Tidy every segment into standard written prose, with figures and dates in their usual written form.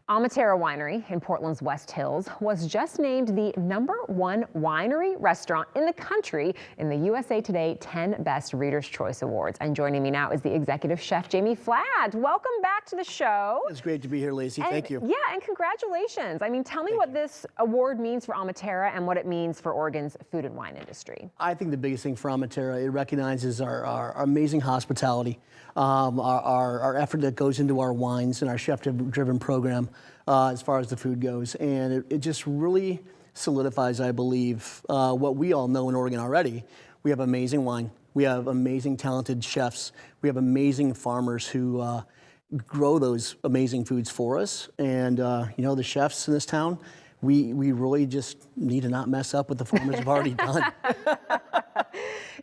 Amaterra Winery in Portland's West Hills was just named the #1 winery restaurant in the country in the USA Today 10 Best Reader's Choice Awards. And joining me now is the executive chef, Jamie Flatt. Welcome back to the show. It's great to be here, Lacey. Thank you. Yeah, and congratulations. I mean, tell me what this award means for Amaterra and what it means for Oregon's food and wine industry. I think the biggest thing for Amaterra, it recognizes our amazing hospitality, our effort that goes into our wines and our chef-driven program as far as the food goes. And it just really solidifies, I believe, what we all know in Oregon already. We have amazing wine. We have amazing, talented chefs. We have amazing farmers who grow those amazing foods for us. And, you know, the chefs in this town, we really just need to not mess up what the farmers have already done.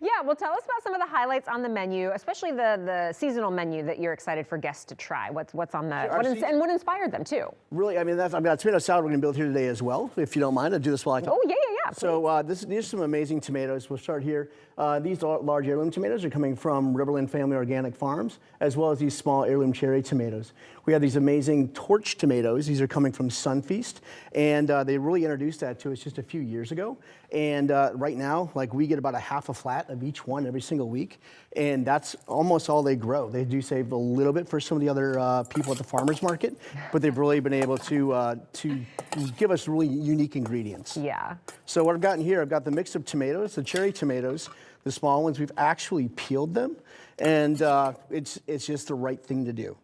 Yeah, well, tell us about some of the highlights on the menu, especially the seasonal menu that you're excited for guests to try. What's on the, and what inspired them too? Really, I mean, that tomato salad we're gonna build here today as well, if you don't mind. I'll do this while I talk. Oh, yeah. So these are some amazing tomatoes. We'll start here. These large heirloom tomatoes are coming from Riverland Family Organic Farms, as well as these small heirloom cherry tomatoes. We have these amazing torch tomatoes. These are coming from Sunfeast, and they really introduced that to us just a few years ago. And right now, like, we get about a half a flat of each one every single week, and that's almost all they grow. They do save a little bit for some of the other people at the farmers market, but they've really been able to give us really unique ingredients. Yeah. So what I've gotten here, I've got the mix of tomatoes, the cherry tomatoes, the small ones. We've actually peeled them, and it's just the right thing to do.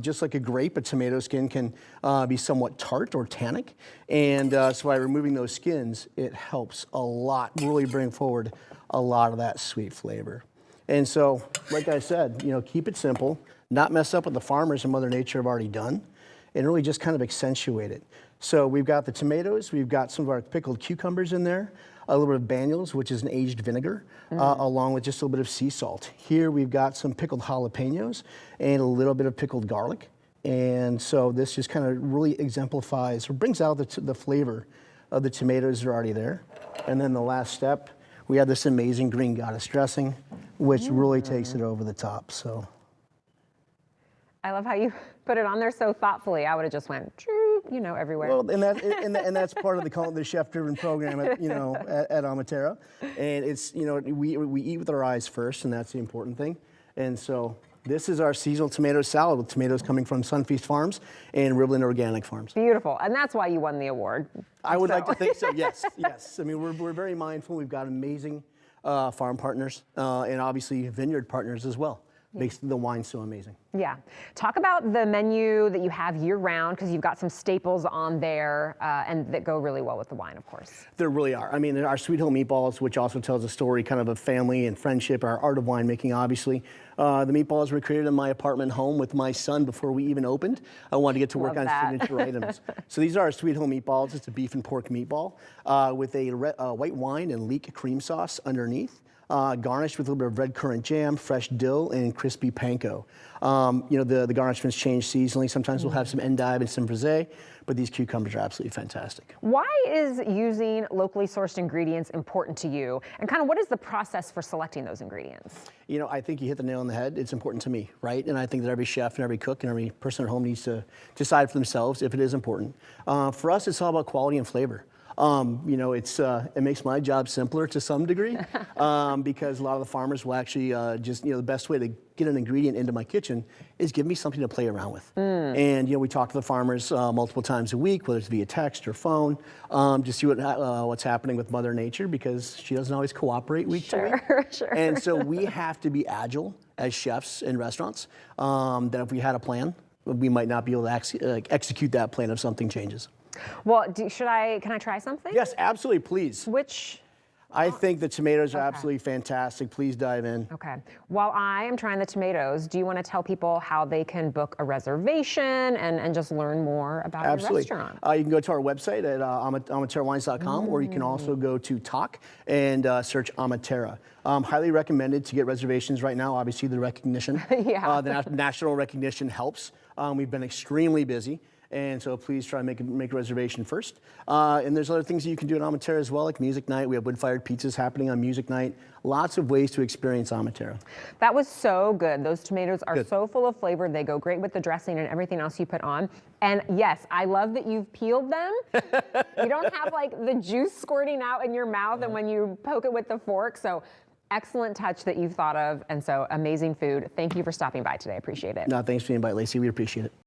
Just like a grape, a tomato skin can be somewhat tart or tannic, and so by removing those skins, it helps a lot, really bring forward a lot of that sweet flavor. And so, like I said, you know, keep it simple, not mess up what the farmers and Mother Nature have already done, and really just kind of accentuate it. So we've got the tomatoes, we've got some of our pickled cucumbers in there, a little bit of Banyuls, which is an aged vinegar, along with just a little bit of sea salt. Here we've got some pickled jalapenos and a little bit of pickled garlic. And so this just kind of really exemplifies or brings out the flavor of the tomatoes that are already there. And then the last step, we have this amazing green goddess dressing, which really takes it over the top. So I love how you put it on there so thoughtfully. I would have just went, you know, everywhere. Well, and that's part of the chef-driven program at, you know, at Amaterra. And it's, you know, we eat with our eyes first, and that's the important thing. And so this is our seasonal tomato salad with tomatoes coming from Sunfeast Farms and Riverland Organic Farms. Beautiful, and that's why you won the award. I would like to think so. Yes, yes. I mean, we're very mindful. We've got amazing farm partners and obviously vineyard partners as well. Makes the wine so amazing. Yeah. Talk about the menu that you have year-round, because you've got some staples on there and that go really well with the wine, of course. There really are. I mean, our Sweet Hill meatballs, which also tells a story kind of family and friendship, our art of winemaking, obviously. The meatballs were created in my apartment home with my son before we even opened. I wanted to get to work on signature items. So these are our Sweet Hill meatballs. It's a beef and pork meatball with a white wine and leek cream sauce underneath. Garnished with a little bit of red currant jam, fresh dill, and crispy panko. You know, the garnishments change seasonally. Sometimes we'll have some endive and some frisée, but these cucumbers are absolutely fantastic. Why is using locally sourced ingredients important to you? And kind of what is the process for selecting those ingredients? You know, I think you hit the nail on the head. It's important to me, right? And I think that every chef and every cook and every person at home needs to decide for themselves if it is important. For us, it's all about quality and flavor. You know, it makes my job simpler to some degree because a lot of the farmers will actually just, you know, the best way to get an ingredient into my kitchen is give me something to play around with. And, you know, we talk to the farmers multiple times a week, whether it's via text or phone, to see what's happening with Mother Nature, because she doesn't always cooperate week to week. Sure. And so we have to be agile as chefs in restaurants, that if we had a plan, we might not be able to execute that plan if something changes. Well, can I try something? Yes, absolutely, please. Which? I think the tomatoes are absolutely fantastic. Please dive in. Okay. While I am trying the tomatoes, do you want to tell people how they can book a reservation and just learn more about your restaurant? You can go to our website at amaterrawines.com, or you can also go to Talk and search Amaterra. Highly recommended to get reservations right now. Obviously, the recognition, Yeah. the national recognition helps. We've been extremely busy. And so please try and make a reservation first. And there's other things that you can do in Amaterra as well, like music night. We have wood-fired pizzas happening on music night. Lots of ways to experience Amaterra. That was so good. Those tomatoes are Good. so full of flavor. They go great with the dressing and everything else you put on. And yes, I love that you've peeled them. You don't have like the juice squirting out in your mouth and when you poke it with the fork. So excellent touch that you've thought of. And so amazing food. Thank you for stopping by today. Appreciate it. No, thanks for the invite, Lacey. We appreciate it.